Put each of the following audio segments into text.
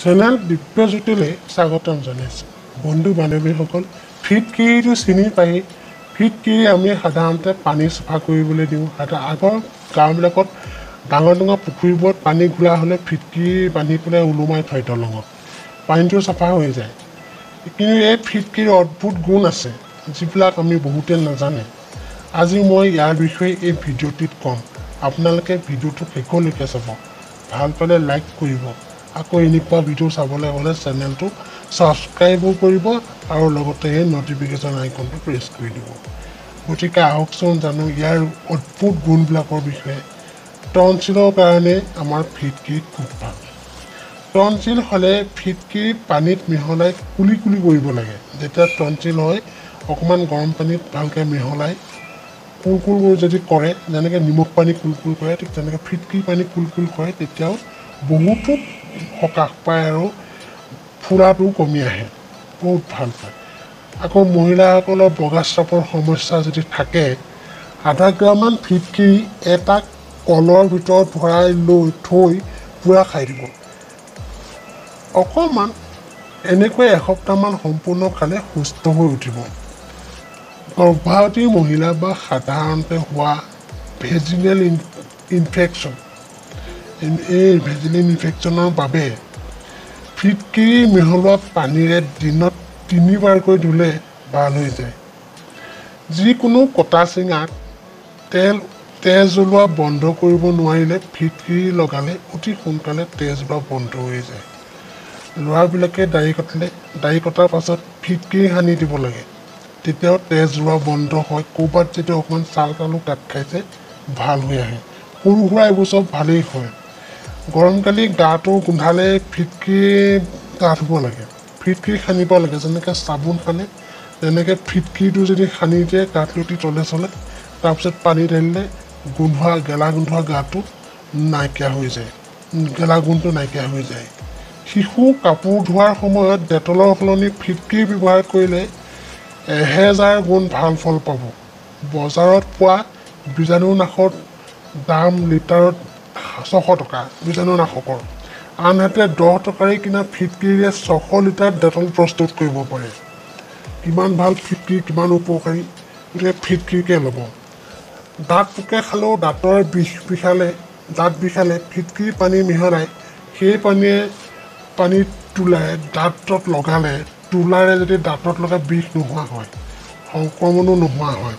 channel দিব্যজ্যোতিলে স্বাগতম জনাইছোঁ বন্ধু বান্ধৱীসকল ফিটকিৰিটো চিনি পাই ফিটকিৰি আমি সাধাৰণতে পানী চাফা কৰিবলৈ দিওঁ আগৰ গাঁওবিলাকত ডাঙৰ ডাঙৰ পুখুৰীবোৰত পানী ঘোলা হ'লে ফিটকিৰি বান্ধি পেলাই ওলোমাই থয় দলঙত পানীটো চাফা হৈ যায় কিন্তু এই ফিটকিৰিৰ অদ্ভুত গুণ আছে যিবিলাক আমি বহুতে নাজানে আজি মই ইয়াৰ বিষয়ে এই ভিডিঅ'টিত ক'ম আপোনালোকে ভিডিঅ'টো শেষলৈকে চাব ভাল পালে লাইক কৰিব আকৌ এনেকুৱা ভিডিঅ' চাবলৈ হ'লে চেনেলটো ছাবস্ক্ৰাইবো কৰিব আৰু লগতে এই নটিফিকেশ্যন আইকনটো প্ৰেছ কৰি দিব গতিকে আহকচোন জানো ইয়াৰ অদ্ভুত গুণবিলাকৰ বিষয়ে টনচিলৰ কাৰণে আমাৰ ফিটকিৰি খুব ভাল টনচিল হ'লে ফিটকিৰি পানীত মিহলাই কুলি কুলি কৰিব লাগে যেতিয়া টনচিল হয় অকণমান গৰম পানীত ভালকৈ মিহলাই কুলকুল যদি কৰে যেনেকৈ নিমখ পানী কুলকুল কৰে ঠিক তেনেকৈ ফিটকিৰি পানী কুলকুল কৰে তেতিয়াও বহুতো সকাহ পায় আৰু ফুলাটো কমি আহে বহুত ভাল পায় আকৌ মহিলাসকলৰ বগা চাপৰ সমস্যা যদি থাকে আধা গ্ৰামমান ফিটকিৰি এটা কলৰ ভিতৰত ভৰাই লৈ থৈ পূৰা খাই দিব অকণমান এনেকৈ এসপ্তাহমান সম্পূৰ্ণ খালে সুস্থ হৈ উঠিব গৰ্ভৱতী মহিলা বা সাধাৰণতে হোৱা ভেজিনেল ইনফেকশ্যন এই ভেজিনেল ইনফেকশ্যনৰ বাবে ফিটকিৰি মিহলোৱা পানীৰে দিনত 3 বাৰকৈ ধুলে ভাল হৈ যায় যিকোনো কটা চিঙাত তেজ ওলোৱা বন্ধ কৰিব নোৱাৰিলে ফিটকিৰি লগালে অতি সোনকালে তেজ ওলোৱা বন্ধ হৈ যায় ল'ৰাবিলাকে দাড়ি কটাৰ পাছত ফিটকিৰি সানি দিব লাগে তেতিয়াও তেজ ওলোৱা বন্ধ হয় ক'ৰবাত যেতিয়া অকণমান ছাল তালো কাট খাইছে ভাল হৈ আহে সৰু সুৰা এইবোৰ চব ভালেই হয় গৰমকালি গাটো গোন্ধালে ফিটকিৰি গা ধুব লাগে ফিটকিৰি সানিব লাগে যেনেকৈ চাবোন সানে তেনেকৈ ফিটকিৰিটো যদি সানি দিয়ে গাত লুটি তলে চলে তাৰপিছত পানী ঢালিলে গেলা গোন্ধোৱা গাটো নাইকিয়া হৈ যায় গেলা গোন্ধটো নাইকিয়া হৈ যায় শিশু কাপোৰ ধোৱাৰ সময়ত ডেটলৰ সলনি ফিটকিৰি ব্যৱহাৰ কৰিলে 1000 গুণ ভাল ফল পাব বজাৰত পোৱা বীজাণুনাশৰ দাম লিটাৰত 600 টকা বীজাণুনাশকৰ আনহাতে 10 টকাৰে কিনা ফিটকিৰিৰে 600 লিটাৰ ডেটল প্ৰস্তুত কৰিব পাৰে কিমান ভাল ফিটকিৰি কিমান উপকাৰী গতিকে ফিটকিৰিকে ল'ব দাঁত পোকে খালেও দাঁতৰ দাঁত বিষালে ফিটকিৰি পানী মিহলাই সেই পানীত তোলাই দাঁতত লগালে তোলাৰে যদি দাঁতত লগা বিষ নোহোৱা হয় সংক্ৰমণো নোহোৱা হয়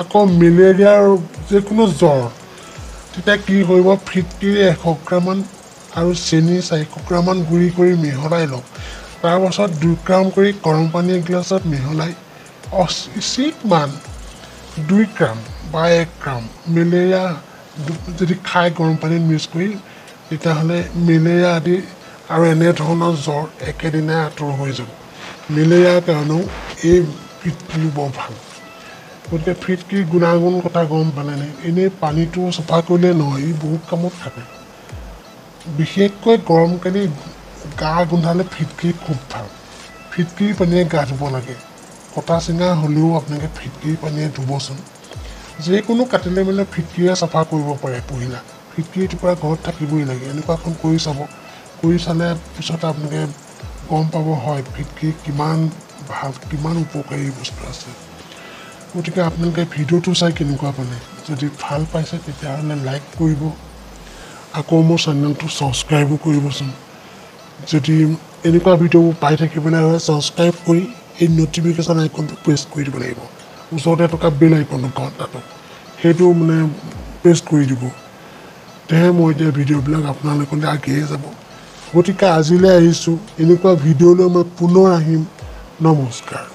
আকৌ মেলেৰিয়াৰ যিকোনো জ্বৰ তেতিয়া কি কৰিব ফিটকিৰি 100 গ্ৰামমান আৰু চেনি 400 গ্ৰামমান গুড়ি কৰি মিহলাই লওক তাৰপাছত 2 গ্ৰাম কৰি গৰম পানী এগিলাছত মিহলাই অচিতমান 2 গ্ৰাম বা 1 গ্ৰাম মেলেৰিয়া যদি খাই গৰম পানীত মিক্স কৰি তেতিয়াহ'লে মেলেৰিয়া আদি আৰু এনেধৰণৰ জ্বৰ একেদিনাই আঁতৰ হৈ যাব মেলেৰিয়াৰ কাৰণেও এই ফিটকিৰি বৰ ভাল গতিকে ফিটকিৰি গুণাগুণ কথা গম পালেনে এনেই পানীটো চাফা কৰিলে নহয় ই বহুত কামত থাকে বিশেষকৈ গৰমকালি গা গোন্ধালে ফিটকিৰি খুব ভাল ফিটকিৰি পানীয়ে গা ধুব লাগে কটা চিঙা হ'লেও আপোনালোকে ফিটকিৰি পানীয়ে ধুবচোন যিকোনো কাটিলে মেলিলে ফিটকিৰিয়ে চাফা কৰিব পাৰে পহিলা ফিটকিৰি টুকুৰা ঘৰত থাকিবই লাগে এনেকুৱাখন কৰি চাব কৰি চালে পিছত আপোনালোকে গম পাব হয় ফিটকিৰি কিমান ভাল কিমান উপকাৰী বস্তু আছে গতিকে আপোনালোকে ভিডিঅ'টো চাই কেনেকুৱা পালে যদি ভাল পাইছে তেতিয়াহ'লে লাইক কৰিব আকৌ মোৰ চেনেলটো ছাবস্ক্ৰাইবো কৰিবচোন যদি এনেকুৱা ভিডিঅ'বোৰ পাই থাকিবলৈ হয় ছাবস্ক্ৰাইব কৰি এই নটিফিকেশ্যন আইকনটো প্ৰেছ কৰি দিব লাগিব ওচৰতে থকা বেল আইকনটো ঘণ্টাটো সেইটো মানে প্ৰেছ কৰি দিব তেহে মই এতিয়া ভিডিঅ'বিলাক আপোনালোকলৈ আগেয়ে যাব গতিকে আজিলৈ আহিছোঁ এনেকুৱা ভিডিঅ'লৈ মই পুনৰ আহিম নমস্কাৰ